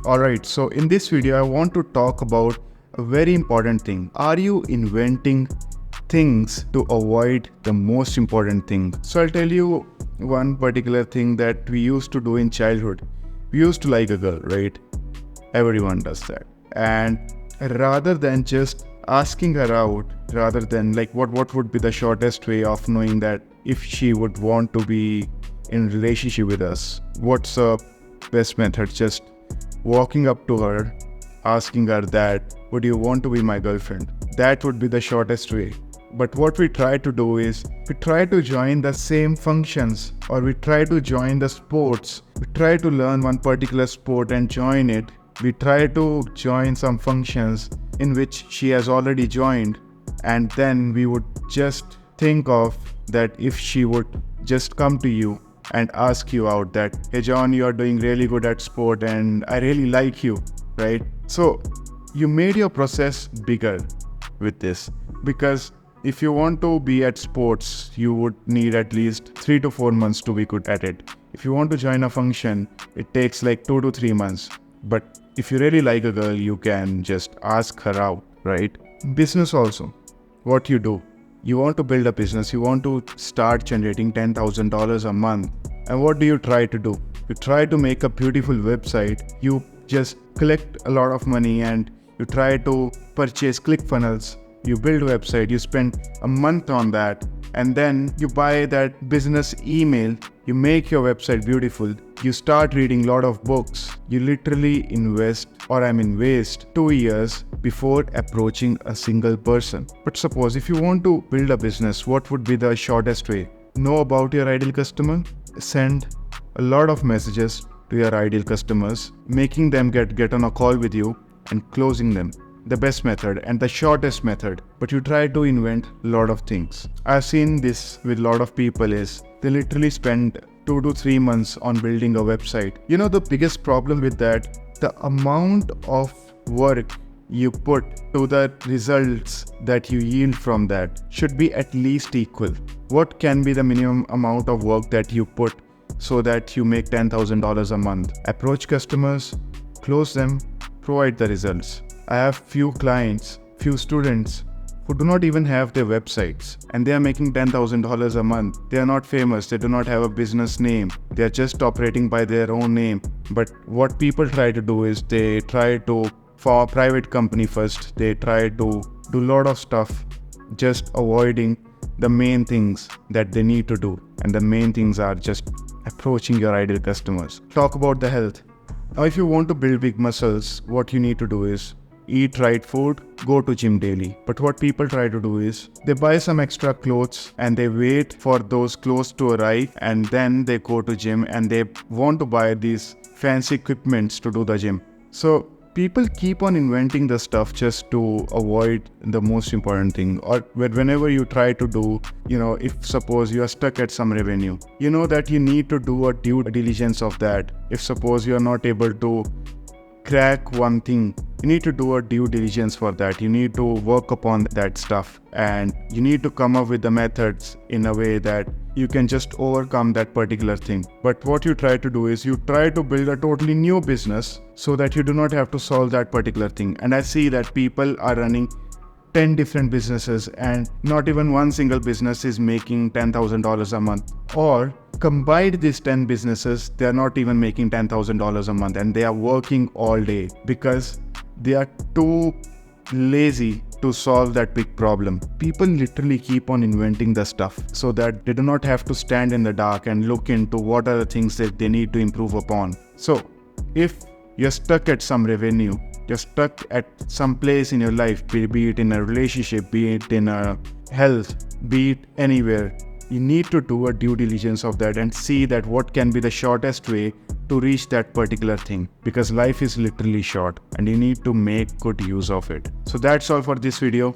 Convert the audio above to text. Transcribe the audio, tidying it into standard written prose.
Alright, so in this video, I want to talk about a very important thing. Are you inventing things to avoid the most important thing? So I'll tell you one particular thing that we used to do in childhood. We used to like a girl, right? Everyone does that. And rather than just asking her out, rather than like what would be the shortest way of knowing that if she would want to be in relationship with us, what's the best method? Just walking up to her, asking her that, would you want to be my girlfriend? That would be the shortest way. But what we try to do is, we try to join the same functions, or we try to join the sports. We try to learn one particular sport and join it. We try to join some functions in which she has already joined, and then we would just think of that if she would just come to you and ask you out that, hey John, you are doing really good at sport and I really like you, right? So you made your process bigger with this, because if you want to be at sports, you would need at least 3 to 4 months to be good at it. If you want to join a function, it takes like 2 to 3 months. But if you really like a girl, you can just ask her out, right? Business also, what you do. You want to build a business, you want to start generating $10,000 a month. And what do you try to do? You try to make a beautiful website. You just collect a lot of money and you try to purchase ClickFunnels. You build a website, you spend a month on that, and then you buy that business email. You make your website beautiful. You start reading a lot of books. You literally waste 2 years before approaching a single person. But suppose if you want to build a business, what would be the shortest way? Know about your ideal customer. Send a lot of messages to your ideal customers, making them get on a call with you and closing them. The best method and the shortest method. But you try to invent a lot of things. I've seen this with a lot of people is they literally spend 2 to 3 months on building a website. You know, the biggest problem with that, the amount of work you put to the results that you yield from that should be at least equal. What can be the minimum amount of work that you put so that you make $10,000 a month? Approach customers, close them, provide the results. I have few clients, few students who do not even have their websites and they are making $10,000 a month. They are not famous, they do not have a business name. They are just operating by their own name. But what people try to do is they try to, for a private company first, they try to do a lot of stuff, just avoiding the main things that they need to do. And the main things are just approaching your ideal customers. Talk about the health. Now, if you want to build big muscles, what you need to do is eat right food, go to gym daily. But what people try to do is they buy some extra clothes and they wait for those clothes to arrive and then they go to gym and they want to buy these fancy equipments to do the gym. So people keep on inventing the stuff just to avoid the most important thing. Or whenever you try to do, if suppose you are stuck at some revenue, you know that you need to do a due diligence of that. If suppose you are not able to crack one thing, you need to do a due diligence for that. You need to work upon that stuff and you need to come up with the methods in a way that you can just overcome that particular thing. But what you try to do is you try to build a totally new business so that you do not have to solve that particular thing. And I see that people are running 10 different businesses and not even one single business is making $10,000 a month. Or combined these 10 businesses, they are not even making $10,000 a month and they are working all day because they are too lazy to solve that big problem. People literally keep on inventing the stuff so that they do not have to stand in the dark and look into what are the things that they need to improve upon. So if you're stuck at some revenue, you're stuck at some place in your life, be it in a relationship, be it in a health, be it anywhere, you need to do a due diligence of that and see that what can be the shortest way to reach that particular thing, because life is literally short and you need to make good use of it. So that's all for this video.